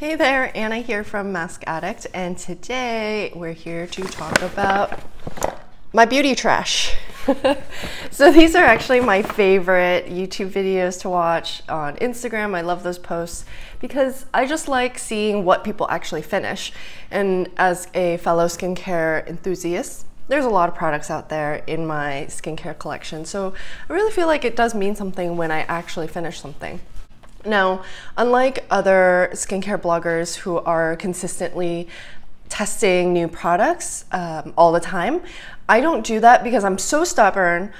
Hey there, Anna here from Mask Addict, and today we're here to talk about my beauty trash. So these are actually my favorite YouTube videos to watch on Instagram. I love those posts because I just like seeing what people actually finish. And as a fellow skincare enthusiast, there's a lot of products out there in my skincare collection. So I really feel like it does mean something when I actually finish something. Now, unlike other skincare bloggers who are consistently testing new products all the time, I don't do that because I'm so stubborn.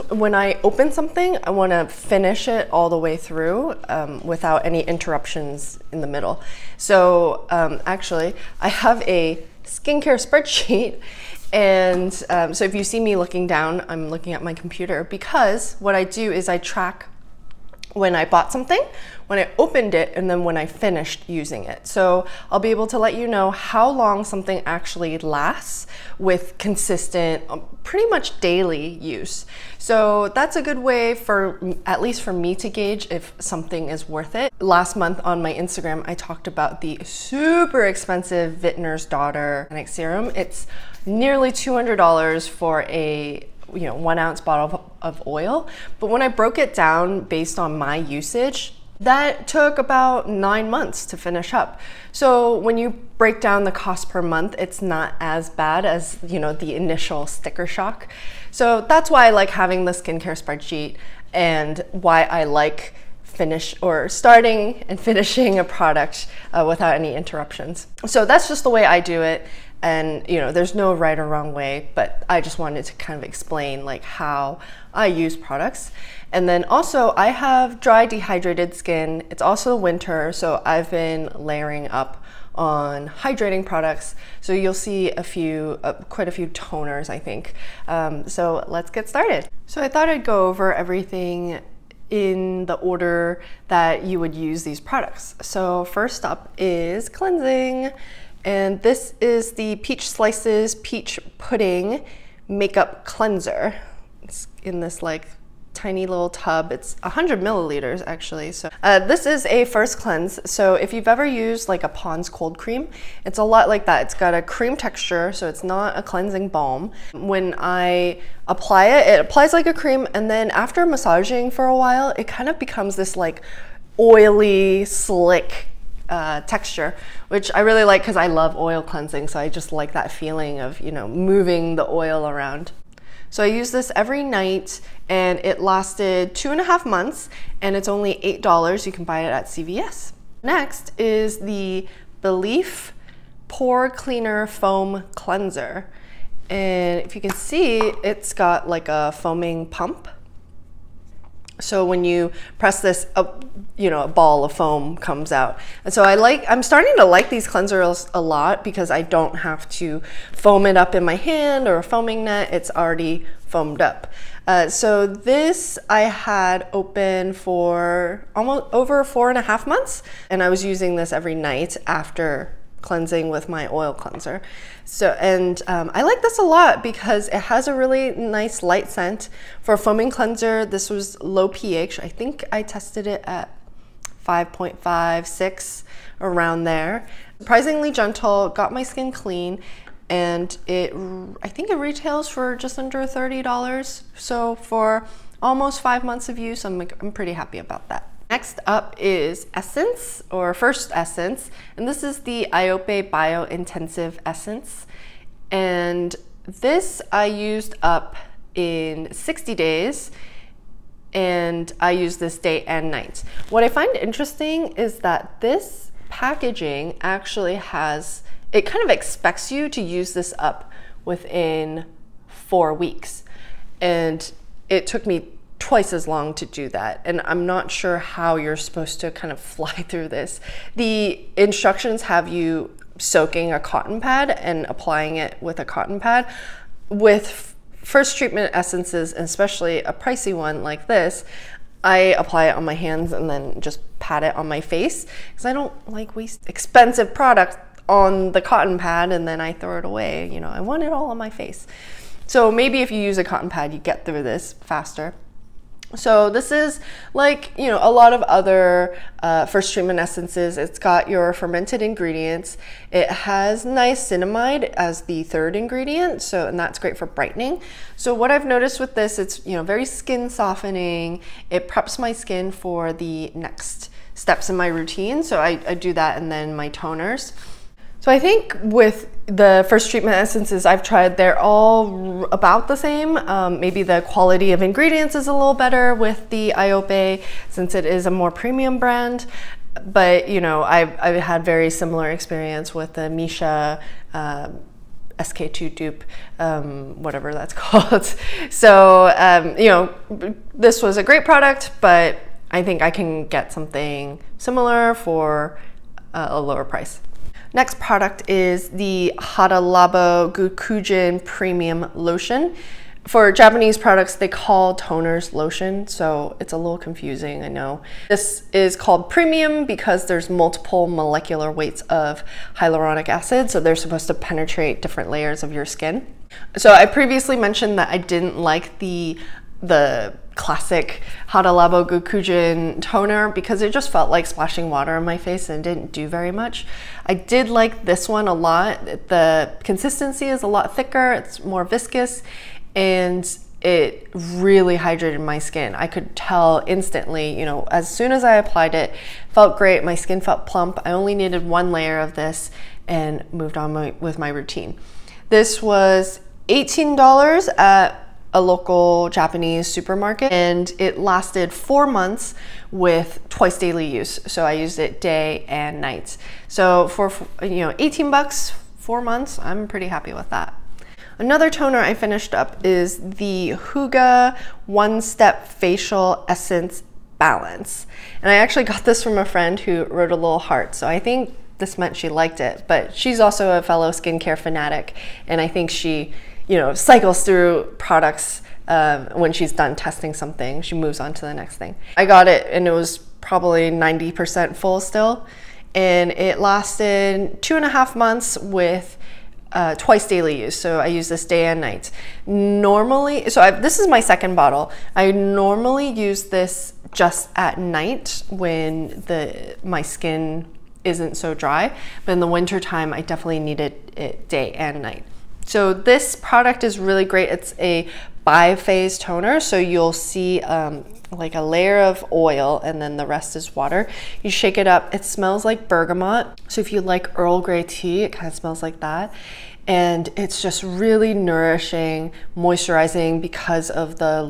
When I open something, I want to finish it all the way through without any interruptions in the middle. So actually, I have a skincare spreadsheet. And so if you see me looking down, I'm looking at my computer because what I do is I track when I bought something, when I opened it, and then when I finished using it. So I'll be able to let you know how long something actually lasts with consistent, pretty much daily use. So that's a good way for, at least for me, to gauge if something is worth it. Last month on my Instagram, I talked about the super expensive Vintner's Daughter Serum. It's nearly $200 for a 1 ounce bottle of oil. But when I broke it down based on my usage, that took about 9 months to finish up. So when you break down the cost per month, it's not as bad as, the initial sticker shock. So that's why I like having the skincare spreadsheet and why I like starting and finishing a product without any interruptions. So that's just the way I do it. And there's no right or wrong way, but I just wanted to kind of explain like how I use products. And then also I have dry, dehydrated skin. It's also winter, so I've been layering up on hydrating products. So you'll see quite a few toners, I think. So let's get started. So I thought I'd go over everything in the order that you would use these products. So first up is cleansing. And this is the Peach Slices Peach Pudding Makeup Cleanser. It's in this like tiny little tub. It's 100 milliliters actually. So this is a first cleanse. So if you've ever used like a Pond's cold cream, it's a lot like that. It's got a cream texture, so it's not a cleansing balm. When I apply it, it applies like a cream, and then after massaging for a while, it kind of becomes this like oily, slick texture, which I really like because I love oil cleansing. So I just like that feeling of, moving the oil around. So I use this every night and it lasted 2.5 months and it's only $8. You can buy it at CVS. Next is the Belif Pore Cleaner Foam Cleanser. And if you can see, it's got like a foaming pump. So when you press this, a ball of foam comes out. And so I'm starting to like these cleansers a lot because I don't have to foam it up in my hand or a foaming net. It's already foamed up. So this I had open for almost over 4.5 months. And I was using this every night after cleansing with my oil cleanser. So, and I like this a lot because it has a really nice light scent. For a foaming cleanser, this was low pH. I think I tested it at 5.5, 6, around there. Surprisingly gentle, got my skin clean, and I think it retails for just under $30. So for almost 5 months of use, I'm pretty happy about that. Next up is Essence, or First Essence, and this is the IOPE Bio Intensive Essence. And this I used up in 60 days, and I use this day and night. What I find interesting is that this packaging actually it kind of expects you to use this up within 4 weeks. And it took me twice as long to do that, and I'm not sure how you're supposed to kind of fly through this. The instructions have you soaking a cotton pad and applying it with a cotton pad. With first treatment essences, and especially a pricey one like this, I apply it on my hands and then just pat it on my face because I don't like waste expensive product on the cotton pad and then I throw it away. I want it all on my face. So maybe if you use a cotton pad, you get through this faster. So this is like, you know, a lot of other first treatment essences. It's got your fermented ingredients. It has niacinamide as the third ingredient, so, and that's great for brightening. So what I've noticed with this, it's, you know, very skin softening. It preps my skin for the next steps in my routine. So I do that, and then my toners. So I think with the first treatment essences I've tried, they're all about the same. Maybe the quality of ingredients is a little better with the IOPE since it is a more premium brand. But, you know, I've had very similar experience with the Missha SK2 dupe, whatever that's called. So, you know, this was a great product, but I think I can get something similar for a lower price. Next product is the Hada Labo Gokujyun Premium Lotion. For Japanese products, they call toners lotion, so it's a little confusing, I know. This is called premium because there's multiple molecular weights of hyaluronic acid, so they're supposed to penetrate different layers of your skin. So I previously mentioned that I didn't like the classic Hada Labo Gokujyun toner because it just felt like splashing water on my face and didn't do very much. I did like this one a lot. The consistency is a lot thicker, it's more viscous, and it really hydrated my skin. I could tell instantly, you know, as soon as I applied it, felt great, my skin felt plump. I only needed one layer of this and moved on with my routine. This was $18 at a local Japanese supermarket, and it lasted 4 months with twice daily use. So I used it day and night. So for, you know, 18 bucks, 4 months, I'm pretty happy with that. Another toner I finished up is the HYGGEE One Step Facial Essence Balance. And I actually got this from a friend who wrote a little heart. So I think this meant she liked it, but she's also a fellow skincare fanatic. And I think she, you know, cycles through products when she's done testing something. She moves on to the next thing. I got it and it was probably 90% full still. And it lasted 2.5 months with twice daily use. So I use this day and night. Normally, so this is my second bottle. I normally use this just at night when my skin isn't so dry. But in the winter time, I definitely needed it day and night. So this product is really great. It's a bi-phase toner, so you'll see like a layer of oil and then the rest is water. You shake it up. It smells like bergamot. So if you like Earl Grey tea, it kind of smells like that. And it's just really nourishing, moisturizing because of the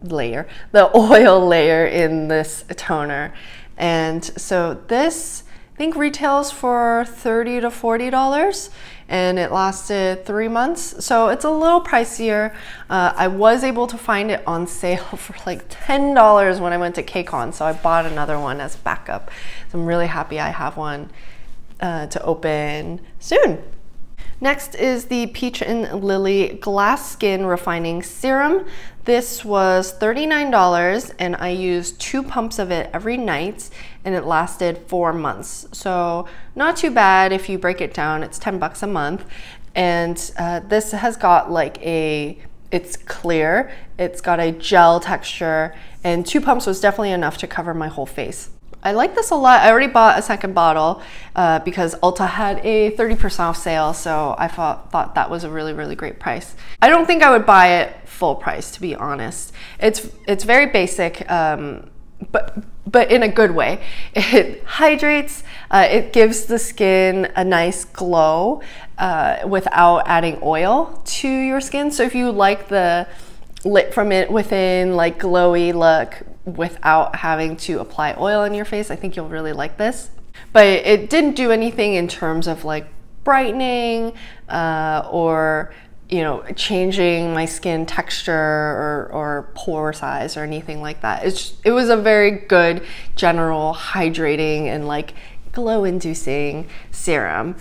the oil layer in this toner. And so this, I think, retails for $30 to $40, and it lasted 3 months. So it's a little pricier. I was able to find it on sale for like $10 when I went to KCON, so I bought another one as backup. So I'm really happy I have one to open soon. Next is the Peach and Lily Glass Skin Refining Serum. This was $39 and I used 2 pumps of it every night and it lasted 4 months. So not too bad if you break it down. It's 10 bucks a month. And this has got like it's clear, it's got a gel texture, and 2 pumps was definitely enough to cover my whole face. I like this a lot. I already bought a second bottle because Ulta had a 30% off sale, so I thought that was a really, really great price. I don't think I would buy it full price, to be honest. It's very basic, but in a good way. It hydrates, it gives the skin a nice glow without adding oil to your skin. So if you like the lit from it within, like, glowy look without having to apply oil on your face, I think you'll really like this. But it didn't do anything in terms of like brightening or, you know, changing my skin texture or pore size or anything like that. It was a very good general hydrating and like glow inducing serum.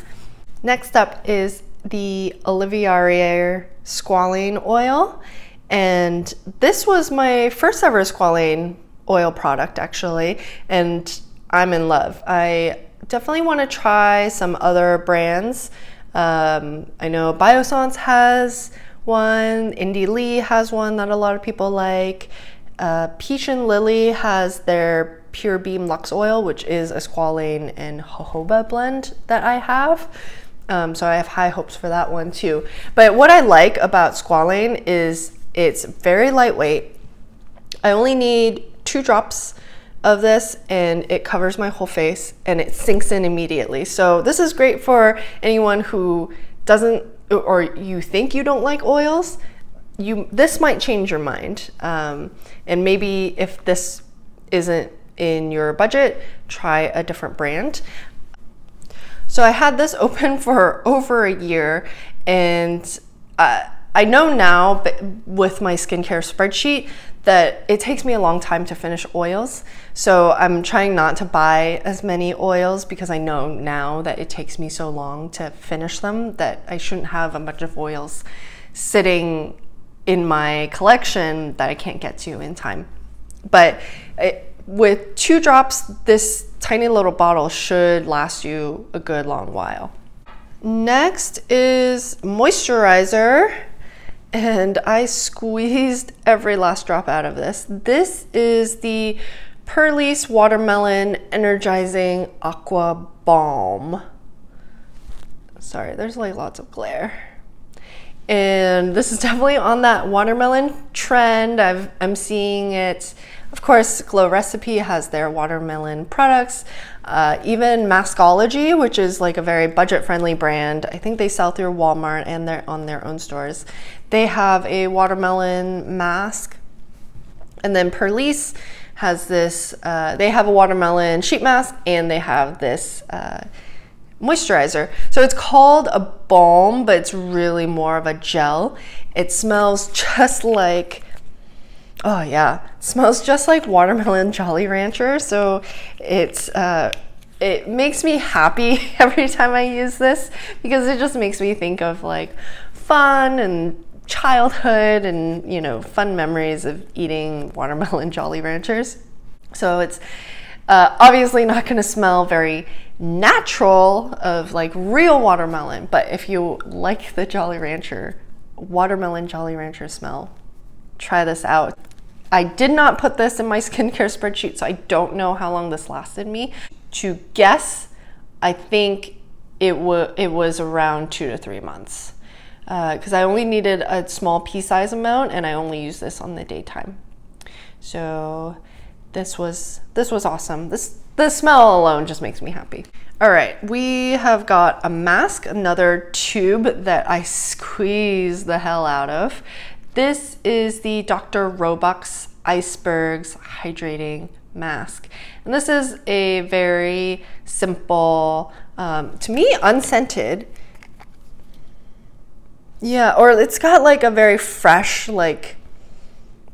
Next up is the Olivarrier Squalane oil. And this was my first ever Squalane oil product, actually, and I'm in love. I definitely want to try some other brands. I know Biossance has one. Indie Lee has one that a lot of people like. Peach and Lily has their Pure Beam Luxe Oil, which is a Squalane and jojoba blend that I have. So I have high hopes for that one too. But what I like about Squalane is it's very lightweight. I only need 2 drops of this and it covers my whole face and it sinks in immediately. So this is great for anyone who doesn't, or you think you don't like oils. This might change your mind. And maybe if this isn't in your budget, try a different brand. So I had this open for over a year, and I know now, but with my skincare spreadsheet, that it takes me a long time to finish oils. So I'm trying not to buy as many oils because I know now that it takes me so long to finish them that I shouldn't have a bunch of oils sitting in my collection that I can't get to in time. But with 2 drops, this tiny little bottle should last you a good long while. Next is moisturizer, and I squeezed every last drop out of this. This is the Purlisse Watermelon Energizing Aqua Balm. Sorry, there's like lots of glare. And this is definitely on that watermelon trend. I'm seeing it. Of course, Glow Recipe has their watermelon products. Even Maskology, which is like a very budget-friendly brand, I think they sell through Walmart and they're on their own stores. They have a watermelon mask. And then Purlisse has this, they have a watermelon sheet mask and they have this moisturizer. So it's called a balm, but it's really more of a gel. It smells just like, oh yeah, it smells just like watermelon Jolly Rancher. So it's it makes me happy every time I use this because it just makes me think of like fun and childhood and, you know, fun memories of eating watermelon Jolly Ranchers. So it's obviously not going to smell very natural of like real watermelon, but if you like the Jolly Rancher, watermelon Jolly Rancher smell, try this out. I did not put this in my skincare spreadsheet, so I don't know how long this lasted me. To guess, I think it was around 2 to 3 months because I only needed a small pea size amount and I only used this on the daytime. So this was awesome. The smell alone just makes me happy. All right, we have got a mask, another tube that I squeeze the hell out of. This is the Dr. Roebuck's Icebergs Hydrating Mask. And this is a very simple, to me, unscented. Yeah, or it's got like a very fresh, like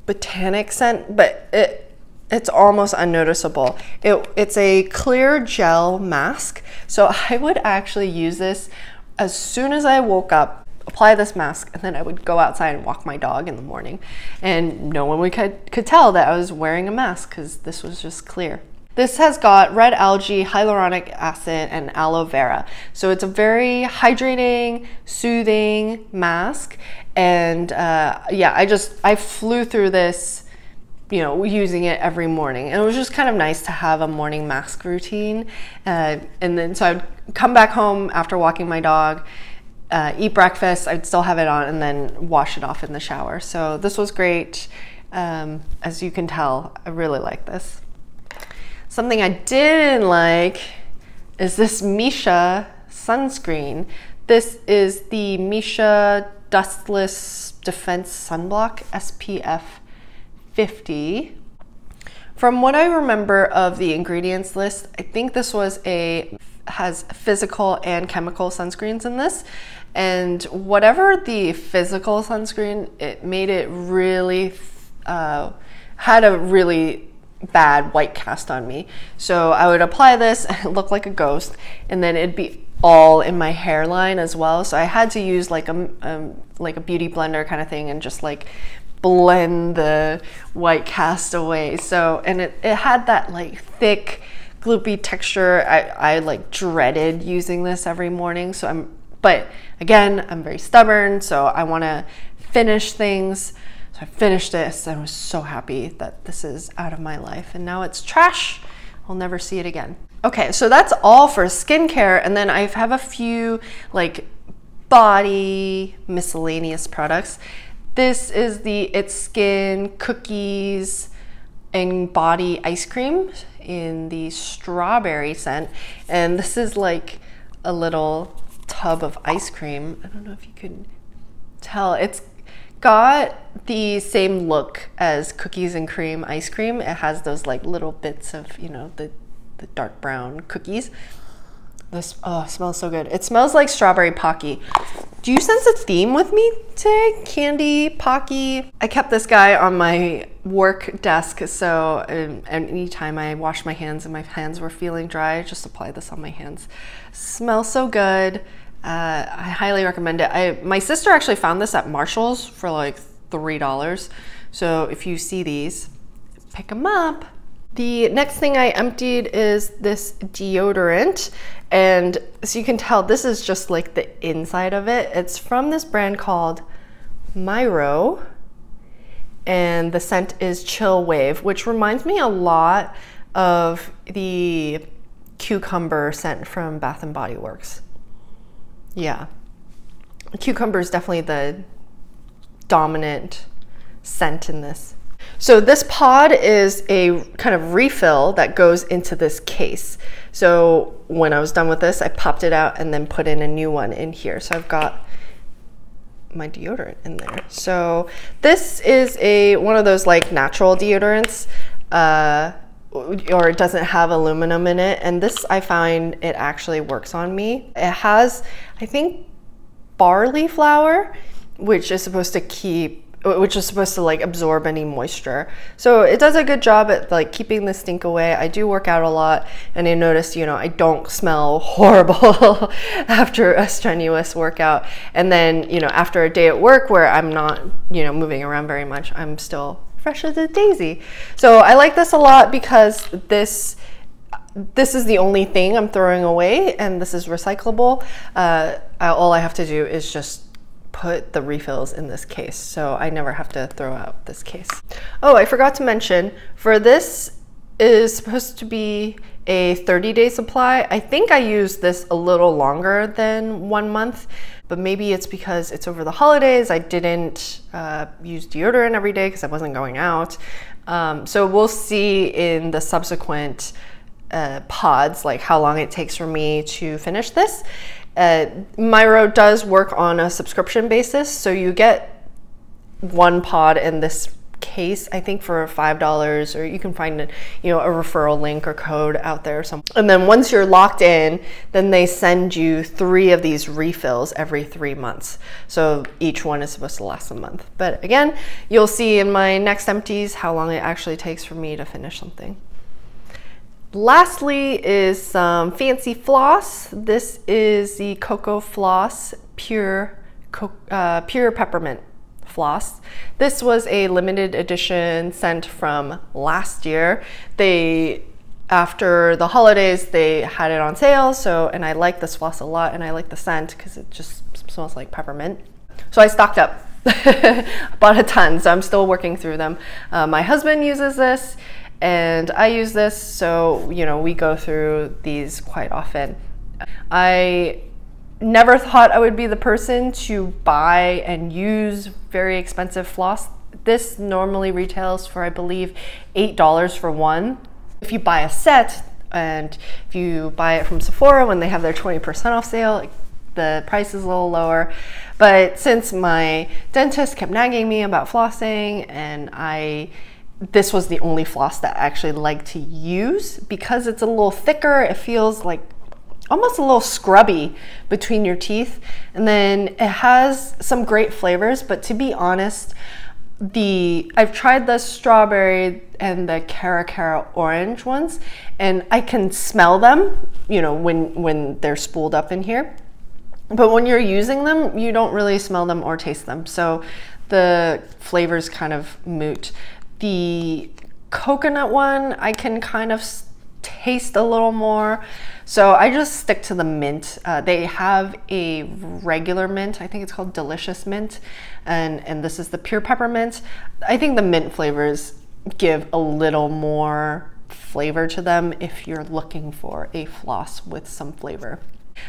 botanic scent, but it's almost unnoticeable. It's a clear gel mask. So I would actually use this as soon as I woke up, apply this mask, and then I would go outside and walk my dog in the morning. And no one could tell that I was wearing a mask because this was just clear. This has got red algae, hyaluronic acid, and aloe vera. So it's a very hydrating, soothing mask. And yeah, I flew through this, you know, using it every morning. And it was just kind of nice to have a morning mask routine. And then so I'd come back home after walking my dog, eat breakfast, I'd still have it on, and then wash it off in the shower. So this was great. As you can tell, I really like this. Something I didn't like is this Missha sunscreen. This is the Missha Dustless Defense Sunblock SPF 50. From what I remember of the ingredients list, I think this has physical and chemical sunscreens in this. And whatever the physical sunscreen, it made it really, had a really bad white cast on me. So I would apply this and it looked like a ghost, and then it'd be all in my hairline as well. So I had to use like a beauty blender kind of thing and just like blend the white cast away. So, and it had that like thick, gloopy texture. I like dreaded using this every morning. So but again, I'm very stubborn, so I want to finish things. So I finished this and I was so happy that this is out of my life, and now it's trash. I'll never see it again. Okay, so that's all for skincare, and then I have a few like body miscellaneous products. This is the It's Skin cookies and body ice cream in the strawberry scent, and this is like a little tub of ice cream. I don't know if you can tell, it's got the same look as cookies and cream ice cream. It has those like little bits of, you know, the dark brown cookies. This, oh, it smells so good. It smells like strawberry Pocky. Do you sense a theme with me today? Candy, Pocky. I kept this guy on my work desk, so anytime I washed my hands and my hands were feeling dry, I just apply this on my hands. Smells so good. I highly recommend it. My sister actually found this at Marshall's for like $3. So if you see these, pick them up. The next thing I emptied is this deodorant, and so you can tell this is just like the inside of it. It's from this brand called Myro, and the scent is Chill Wave, which reminds me a lot of the cucumber scent from Bath & Body Works. Yeah, cucumber is definitely the dominant scent in this. So this pod is a kind of refill that goes into this case. So when I was done with this, I popped it out and then put in a new one in here. So I've got my deodorant in there. So this is one of those like natural deodorants, or it doesn't have aluminum in it. And this, I find it actually works on me. It has, I think, barley flour, which is supposed to like absorb any moisture. So it does a good job at like keeping the stink away. I do work out a lot, and I noticed, you know, I don't smell horrible after a strenuous workout. And then, you know, after a day at work where I'm not, you know, moving around very much, I'm still fresh as a daisy. So I like this a lot because this is the only thing I'm throwing away, and this is recyclable. All I have to do is just put the refills in this case, so I never have to throw out this case. Oh, I forgot to mention, for this is supposed to be a 30-day supply. I think I used this a little longer than 1 month, but maybe it's because it's over the holidays. I didn't use deodorant every day because I wasn't going out. So we'll see in the subsequent pods like how long it takes for me to finish this. Myro does work on a subscription basis, so you get one pod in this case, I think for $5, or you can find, you know, a referral link or code out there or something. And then once you're locked in, then they send you 3 of these refills every 3 months. So each one is supposed to last a month. But again, you'll see in my next empties how long it actually takes for me to finish something. Lastly is some fancy floss. This is the Cocofloss Pure Peppermint Floss. This was a limited edition scent from last year. After the holidays, they had it on sale, and I like this floss a lot, and I like the scent because it just smells like peppermint. So I stocked up. Bought a ton, so I'm still working through them. My husband uses this, and I use this, so, you know, we go through these quite often. I never thought I would be the person to buy and use very expensive floss. This normally retails for, I believe, $8 for one. If you buy a set, and if you buy it from Sephora when they have their 20% off sale, the price is a little lower. But since my dentist kept nagging me about flossing, and this was the only floss that I actually like to use because it's a little thicker. It feels like almost a little scrubby between your teeth. And then it has some great flavors, but to be honest, I've tried the strawberry and the Cara orange ones, and I can smell them, you know, when they're spooled up in here. But when you're using them, you don't really smell them or taste them. So the flavor's kind of moot. The coconut one, I can kind of taste a little more. So I just stick to the mint. They have a regular mint, I think it's called Delicious Mint, and this is the pure peppermint. I think the mint flavors give a little more flavor to them if you're looking for a floss with some flavor.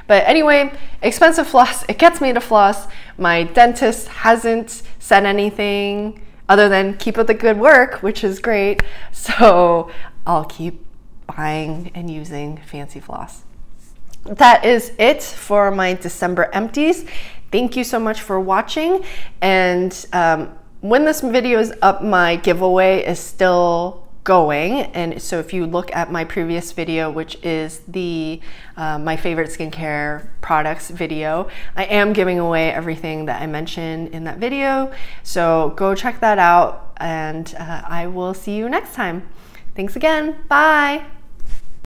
But anyway, expensive floss, it gets me to floss. My dentist hasn't said anything other than keep up the good work, which is great. So I'll keep buying and using fancy floss. That is it for my December empties. Thank you so much for watching. And when this video is up, my giveaway is still going. And so if you look at my previous video, which is the my favorite skincare products video, I am giving away everything that I mentioned in that video. So go check that out, and I will see you next time. Thanks again. Bye.